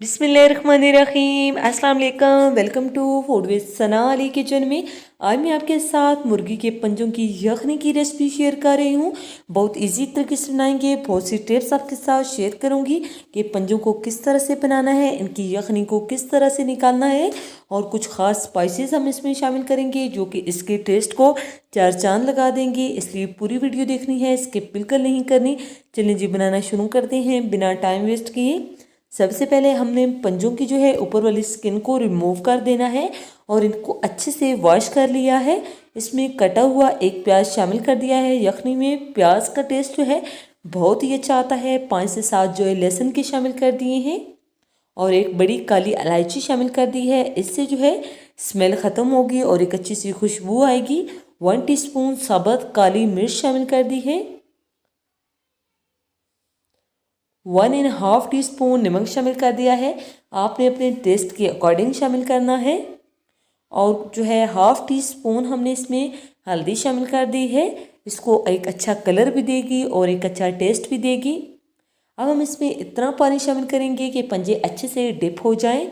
बिस्मिल्लाहिर्रहमानिर्रहीम अस्सलाम वालेकुम। Welcome to food with Sana Ali kitchen में। आज मैं आपके साथ मुर्गी के पंजों की यखनी की रेसिपी शेयर कर रही हूँ। बहुत इजी तरीके से बनाएंगे। बहुत सी टिप्स आपके साथ शेयर करूँगी कि पंजों को किस तरह से बनाना है, इनकी यखनी को किस तरह से निकालना है, और कुछ ख़ास स्पाइसेस हम इसमें शामिल करेंगे जो कि इसके टेस्ट को चार चांद लगा देंगे। इसलिए पूरी वीडियो देखनी है, स्किप बिल्कुल नहीं करनी। चलिए जी बनाना शुरू करते हैं बिना टाइम वेस्ट किए। सबसे पहले हमने पंजों की जो है ऊपर वाली स्किन को रिमूव कर देना है और इनको अच्छे से वॉश कर लिया है। इसमें कटा हुआ एक प्याज शामिल कर दिया है। यखनी में प्याज का टेस्ट जो है बहुत ही अच्छा आता है। 5 से 7 जो है लहसुन के शामिल कर दिए हैं और एक बड़ी काली इलायची शामिल कर दी है। इससे जो है स्मेल ख़त्म होगी और एक अच्छी सी खुशबू आएगी। 1 टीस्पून साबुत काली मिर्च शामिल कर दी है। 1½ टीस्पून नमक शामिल कर दिया है। आपने अपने टेस्ट के अकॉर्डिंग शामिल करना है। और जो है ½ टीस्पून हमने इसमें हल्दी शामिल कर दी है। इसको एक अच्छा कलर भी देगी और एक अच्छा टेस्ट भी देगी। अब हम इसमें इतना पानी शामिल करेंगे कि पंजे अच्छे से डिप हो जाएं।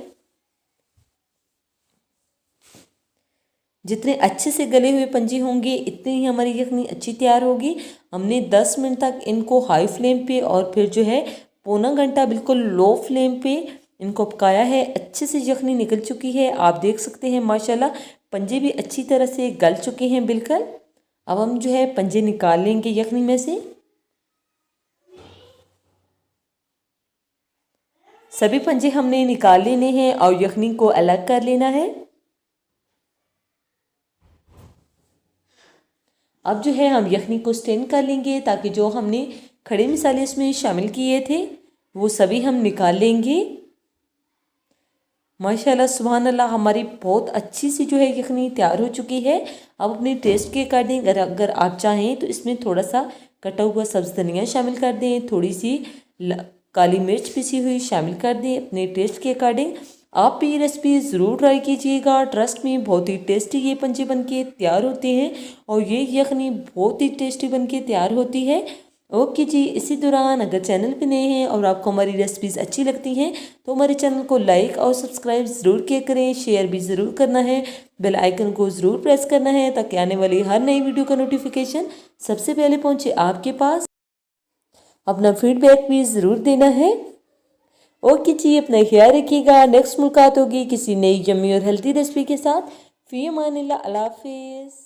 जितने अच्छे से गले हुए पंजे होंगे इतनी ही हमारी यखनी अच्छी तैयार होगी। हमने 10 मिनट तक इनको हाई फ्लेम पे और फिर जो है पौना घंटा बिल्कुल लो फ्लेम पे इनको पकाया है। अच्छे से यखनी निकल चुकी है। आप देख सकते हैं माशाल्लाह पंजे भी अच्छी तरह से गल चुके हैं बिल्कुल। अब हम जो है पंजे निकाल लेंगे यखनी में से। सभी पंजे हमने निकाल लेने हैं और यखनी को अलग कर लेना है। अब जो है हम यखनी को स्टेन कर लेंगे ताकि जो हमने खड़े मसाले इसमें शामिल किए थे वो सभी हम निकाल लेंगे। माशाल्लाह सुभान अल्लाह हमारी बहुत अच्छी सी जो है यखनी तैयार हो चुकी है। अब अपने टेस्ट के अकॉर्डिंग अगर आप चाहें तो इसमें थोड़ा सा कटा हुआ सब्ज़ धनिया शामिल कर दें। थोड़ी सी काली मिर्च पिसी हुई शामिल कर दें अपने टेस्ट के अकॉर्डिंग। आप भी ये रेसिपी ज़रूर ट्राई कीजिएगा। ट्रस्ट में बहुत ही टेस्टी ये पंजे बनके तैयार होते हैं और ये यखनी बहुत ही टेस्टी बनके तैयार होती है। ओके जी, इसी दौरान अगर चैनल पे नए हैं और आपको हमारी रेसिपीज़ अच्छी लगती हैं तो हमारे चैनल को लाइक और सब्सक्राइब ज़रूर किया करें। शेयर भी ज़रूर करना है। बेल आइकन को ज़रूर प्रेस करना है ताकि आने वाली हर नई वीडियो का नोटिफिकेशन सबसे पहले पहुँचे आपके पास। अपना फीडबैक भी ज़रूर देना है। ओके जी, अपना ख्याल रखिएगा। नेक्स्ट मुलाकात होगी किसी नई यम्मी और हेल्थी रेसिपी के साथ। फ़ी अमानिल्लाह, अल्लाह हाफ़िज़।